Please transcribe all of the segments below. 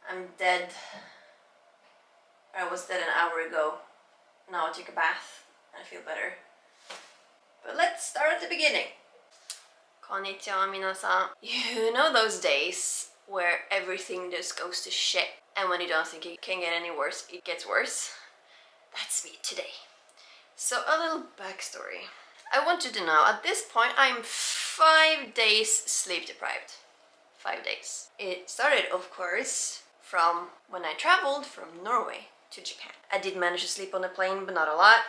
I'm dead. I was dead an hour ago. Now I took a bath and I feel better. But let's start at the beginning. Konnichiwa minasan. You know those days where everything just goes to shit, and when you don't think it can get any worse, it gets worse? That's me today. So a little backstory. I want you to know, at this point I'm 5 days sleep deprived. 5 days. It started, of course, from when I traveled from Norway to Japan. I did manage to sleep on the plane, but not a lot.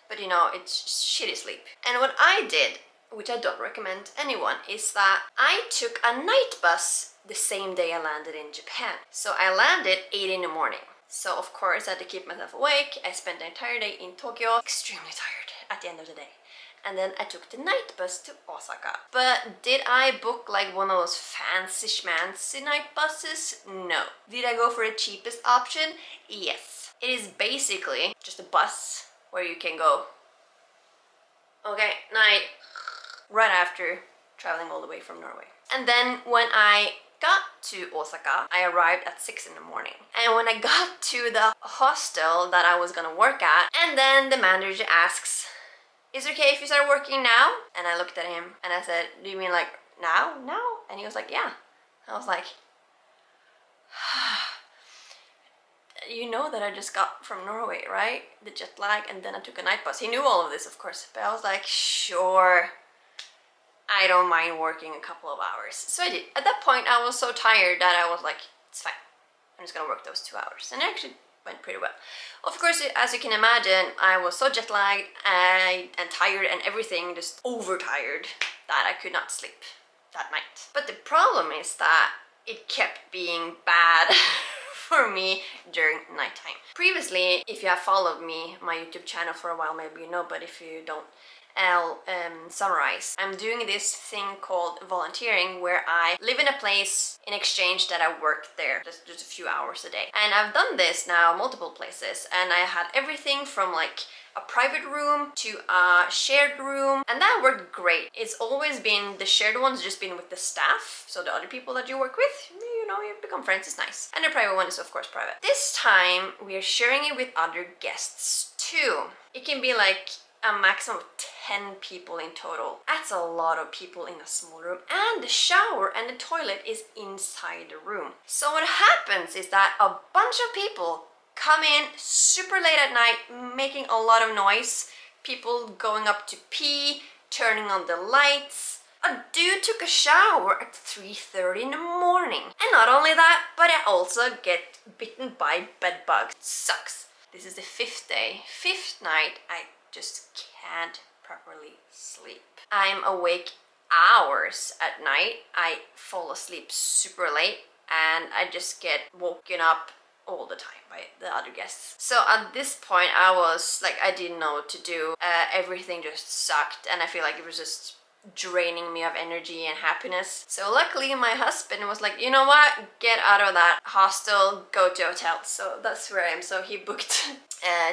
But you know, it's just shitty sleep. And what I did, which I don't recommend anyone, is that I took a night bus the same day I landed in Japan. So I landed 8 in the morning. So of course I had to keep myself awake. I spent the entire day in Tokyo, extremely tired at the end of the day. And then I took the night bus to Osaka. But did I book like one of those fancy schmancy night buses? No. Did I go for the cheapest option? Yes. It is basically just a bus where you can go, okay, night, right after traveling all the way from Norway. And then when I got to Osaka, I arrived at 6 in the morning. And when I got to the hostel that I was gonna work at, and then the manager asks, is it okay if you start working now? And I looked at him and I said, do you mean like now? Now? And he was like, yeah. I was like, you know that I just got from Norway, right? The jet lag, and then I took a night bus. He knew all of this, of course, but I was like, sure, I don't mind working a couple of hours. So I did. At that point, I was so tired that I was like, it's fine. I'm just gonna work those 2 hours. And it actually went pretty well. Of course, as you can imagine, I was so jet lagged and tired and everything, just overtired, that I could not sleep that night. But the problem is that it kept being bad for me during nighttime. Previously, if you have followed me, my YouTube channel for a while, maybe you know, but if you don't, I'll summarize. I'm doing this thing called volunteering, where I live in a place in exchange that I work there just a few hours a day. And I've done this now multiple places, and I had everything from like a private room to a shared room, and that worked great. It's always been, the shared ones just been with the staff, so the other people that you work with, you know, you become friends, it's nice. And the private one is of course private. This time we are sharing it with other guests too. It can be like a maximum of 10 people in total. That's a lot of people in a small room, and the shower and the toilet is inside the room. So what happens is that a bunch of people come in super late at night, making a lot of noise, people going up to pee, turning on the lights. A dude took a shower at 3:30 in the morning. And not only that, but I also get bitten by bed bugs. Sucks. This is the 5th day, 5th night, I just can't properly sleep. I'm awake hours at night. I fall asleep super late, and I just get woken up all the time by the other guests. So at this point I was like, I didn't know what to do. Everything just sucked, and I feel like it was just draining me of energy and happiness. So luckily my husband was like, you know what, get out of that hostel, go to a hotel. So that's where I am. So he booked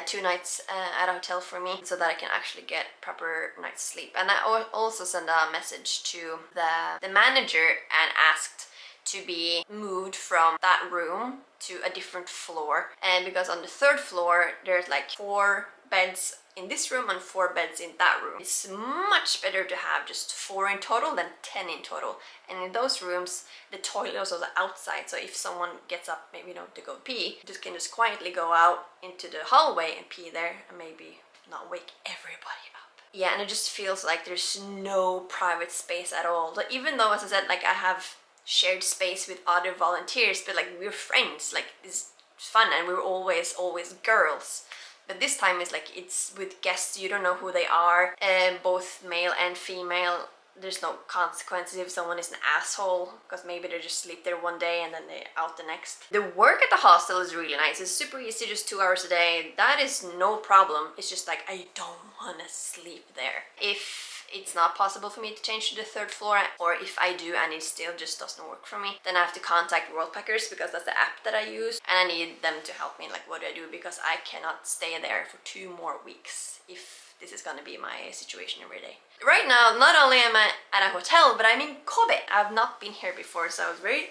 2 nights at a hotel for me, so that I can actually get proper night's sleep. And I also sent a message to the manager and asked to be moved from that room to a different floor, and because on the 3rd floor there's like 4 beds in this room and 4 beds in that room. It's much better to have just 4 in total than 10 in total. And in those rooms, the toilet is also outside, so if someone gets up, maybe, you know, to go pee, just can just quietly go out into the hallway and pee there, and maybe not wake everybody up. Yeah, and it just feels like there's no private space at all. But even though, as I said, like I have shared space with other volunteers, but like we're friends, like it's fun, and we're always girls. But this time it's like it's with guests, you don't know who they are, both male and female. There's no consequences if someone is an asshole, because maybe they just sleep there one day and then they're out the next. The work at the hostel is really nice. It's super easy, just 2 hours a day. That is no problem. It's just like I don't want to sleep there. If it's not possible for me to change to the 3rd floor, or if I do and it still just doesn't work for me, then I have to contact Worldpackers, because that's the app that I use, and I need them to help me, like what do I do, because I cannot stay there for 2 more weeks if this is gonna be my situation every day. Right now, not only am I at a hotel, but I'm in Kobe. I've not been here before, so I was very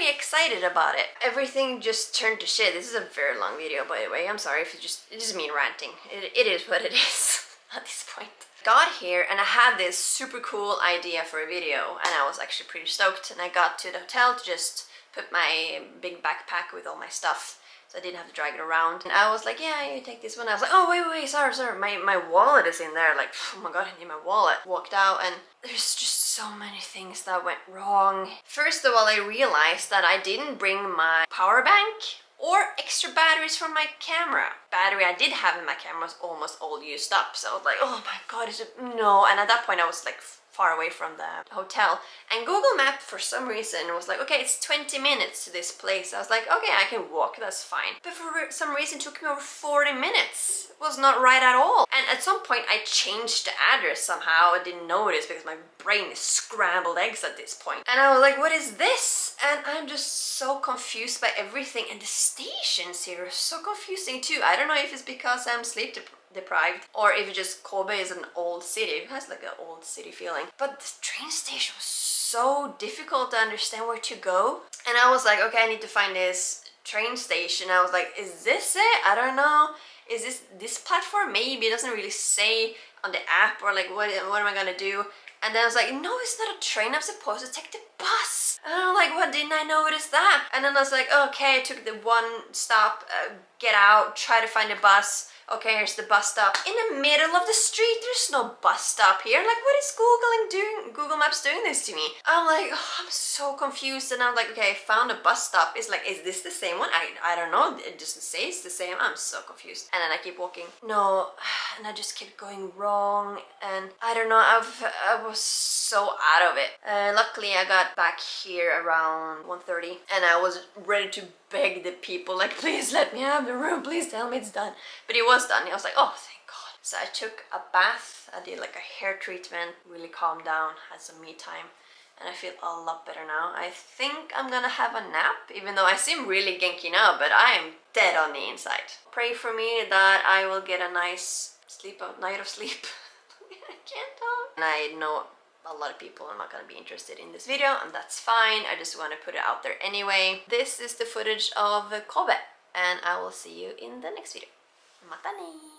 excited about it. Everything just turned to shit. This is a very long video, by the way. I'm sorry if it is me ranting. It is what it is at this point. Got here and I had this super cool idea for a video, and I was actually pretty stoked. And I got to the hotel to just put my big backpack with all my stuff, so I didn't have to drag it around. And I was like, yeah, you take this one. I was like, oh, wait, sorry, my wallet is in there. Like, oh my god, I need my wallet. Walked out and there's just so many things that went wrong. First of all, I realized that I didn't bring my power bank or extra batteries from my camera. Battery I did have in my camera was almost all used up, so I was like, oh my god, no. And at that point I was like far away from the hotel, and Google Map for some reason was like, okay, it's 20 minutes to this place. I was like, okay, I can walk, that's fine. But for some reason it took me over 40 minutes. It was not right at all. And at some point I changed the address somehow. I didn't notice because my brain is scrambled eggs at this point. And I was like, what is this? And I'm just so confused by everything, and the stations here are so confusing too. I don't know if it's because I'm sleep deprived, or if it's just Kobe is an old city. It has like an old city feeling. But the train station was so difficult to understand where to go. And I was like, okay, I need to find this train station. I was like, is this it? I don't know. Is this platform? Maybe. It doesn't really say on the app, or like what am I gonna do? And then I was like, no, it's not a train. I'm supposed to take the bus. And I'm like, what, didn't I notice that? And then I was like, okay, I took the one stop, get out, try to find a bus. Okay, here's the bus stop. In the middle of the street, there's no bus stop here. Like, what is Google Maps doing this to me? I'm like, oh, I'm so confused. And I'm like, okay, I found a bus stop. It's like, is this the same one? I don't know. It doesn't say it's the same. I'm so confused. And then I keep walking. No, and I just kept going wrong. And I don't know, I was so out of it. Luckily, I got back here around 1:30, and I was ready to beg the people, like, please let me have the room, please tell me it's done. But it was done. I was like, oh, thank god. So I took a bath, I did like a hair treatment, really calmed down, had some me time, and I feel a lot better now. I think I'm gonna have a nap, even though I seem really genki now, but I am dead on the inside. Pray for me that I will get a nice night of sleep. I can't talk. And I know a lot of people are not going to be interested in this video, and that's fine. I just want to put it out there anyway. This is the footage of Kobe, and I will see you in the next video. Mata ne!